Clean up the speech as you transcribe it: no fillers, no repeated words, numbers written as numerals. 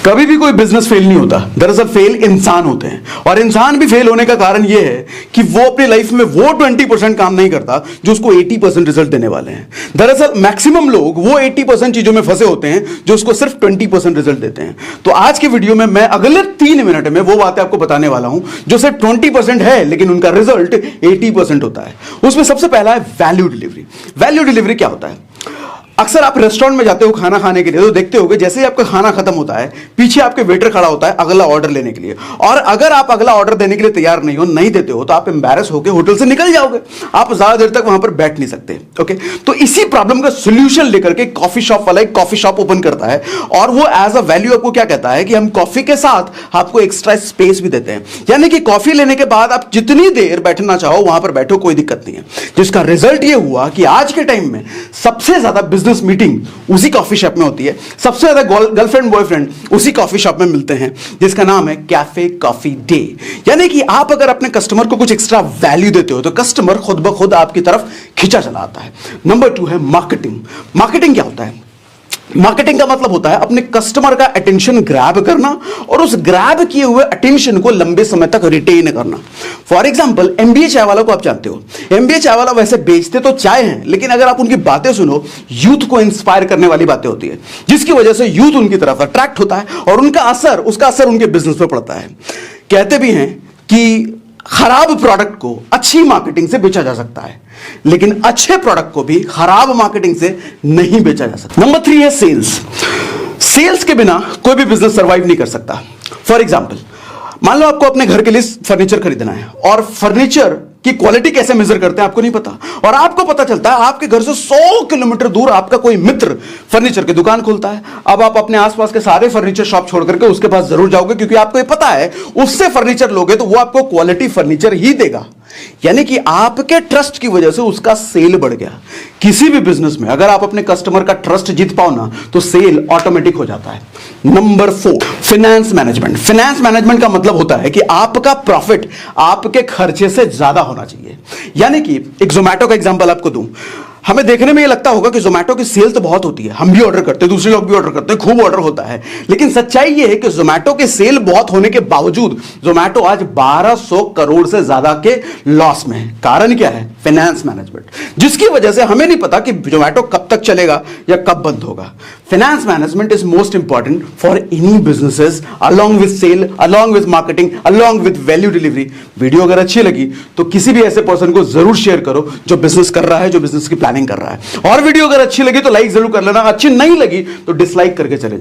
कभी भी कोई बिजनेस फेल नहीं होता। दरअसल फेल इंसान होते हैं, और इंसान भी फेल होने का कारण यह है कि वो अपनी लाइफ में वो 20% काम नहीं करता जो उसको 80% रिजल्ट देने वाले हैं। दरअसल मैक्सिमम लोग वो 80% चीजों में फंसे होते हैं जो उसको सिर्फ 20% रिजल्ट देते हैं। तो आज की वीडियो में मैं अगले 3 मिनट में वो बातें आपको बताने वाला हूं जो सिर्फ 20% है लेकिन उनका रिजल्ट 80% होता है। उसमें सबसे पहला है वैल्यू डिलीवरी। वैल्यू डिलीवरी क्या होता है? अक्सर आप रेस्टोरेंट में जाते हो खाना खाने के लिए, तो देखते होगे जैसे ही आपका खाना खत्म होता है पीछे आपके वेटर खड़ा होता है अगला ऑर्डर लेने के लिए, और अगर आप अगला ऑर्डर देने के लिए तैयार नहीं देते हो तो आप एम्बैरस होकर होटल से निकल जाओगे। आप ज्यादा देर तक वहां पर बैठ नहीं सकते। ओके, तो इसी प्रॉब्लम का सोल्यूशन लेकर के कॉफी शॉप वाला एक कॉफी शॉप ओपन करता है, और वो एज अ वैल्यू आपको क्या कहता है कि हम कॉफी के साथ आपको एक्स्ट्रा स्पेस भी देते हैं, यानी कि कॉफी लेने के बाद आप जितनी देर बैठना चाहो वहां पर बैठो, कोई दिक्कत नहीं है। जिसका रिजल्ट ये हुआ कि आज के टाइम में सबसे ज्यादा बिजनेस मीटिंग उसी कॉफी शॉप में होती है, सबसे ज्यादा गर्लफ्रेंड बॉयफ्रेंड उसी कॉफी शॉप में मिलते हैं, जिसका नाम है कैफे कॉफी डे। यानी कि आप अगर अपने कस्टमर को कुछ एक्स्ट्रा वैल्यू देते हो तो कस्टमर खुद ब खुद आपकी तरफ खींचा चला आता है। नंबर 2 है मार्केटिंग। मार्केटिंग क्या होता है? मार्केटिंग का मतलब होता है अपने कस्टमर का अटेंशन ग्रैब करना और उस ग्रैब किए हुए अटेंशन को लंबे समय तक रिटेन करना। फॉर एग्जांपल एमबीए चाय वाला को आप जानते हो। एमबीए चाय वाला वैसे बेचते तो चाय हैं, लेकिन अगर आप उनकी बातें सुनो, यूथ को इंस्पायर करने वाली बातें होती है, जिसकी वजह से यूथ उनकी तरफ अट्रैक्ट होता है और उसका असर उनके बिजनेस पर पड़ता है। कहते भी हैं कि खराब प्रोडक्ट को अच्छी मार्केटिंग से बेचा जा सकता है, लेकिन अच्छे प्रोडक्ट को भी खराब मार्केटिंग से नहीं बेचा जा सकता। नंबर 3 है सेल्स। सेल्स के बिना कोई भी बिजनेस सर्वाइव नहीं कर सकता। फॉर एग्जांपल, मान लो आपको अपने घर के लिए फर्नीचर खरीदना है, और फर्नीचर की क्वालिटी कैसे मेजर करते हैं आपको नहीं पता, और आपको पता चलता है आपके घर से 100 किलोमीटर दूर आपका कोई मित्र फर्नीचर की दुकान खोलता है। अब आप अपने आसपास के सारे फर्नीचर शॉप छोड़ करके उसके पास जरूर जाओगे, क्योंकि आपको ये पता है उससे फर्नीचर लोगे तो वो आपको क्वालिटी फर्नीचर ही देगा। यानी कि आपके ट्रस्ट की वजह से उसका सेल बढ़ गया। किसी भी बिजनेस में अगर आप अपने कस्टमर का ट्रस्ट जीत पाओ ना, तो सेल ऑटोमेटिक हो जाता है। Number 4, finance management. Finance management का मतलब होता है कि आपका प्रॉफिट आपके खर्चे से ज्यादा होना चाहिए। यानी कि एक जोमैटो का एग्जांपल आपको दूं, हमें देखने में ये लगता होगा कि जोमैटो की सेल तो बहुत होती है, हम भी ऑर्डर करते हैं, दूसरे लोग भी ऑर्डर करते हैं, खूब ऑर्डर होता है, लेकिन सच्चाई ये है कि जोमैटो की सेल बहुत होने के बावजूद जोमैटो आज 1200 करोड़ से ज्यादा के लॉस में है। कारण क्या है? फाइनेंस मैनेजमेंट, जिसकी वजह से हमें नहीं पता कि जोमैटो कब तक चलेगा या कब बंद होगा। Finance management is most important for any businesses, along with sale, along with marketing, along with value delivery. Video अगर अच्छी लगी तो किसी भी ऐसे पर्सन को जरूर शेयर करो जो बिजनेस कर रहा है, जो बिजनेस की प्लानिंग कर रहा है। और वीडियो अगर अच्छी लगी तो लाइक जरूर कर लेना, अच्छी नहीं लगी तो डिसलाइक करके चले जाओ।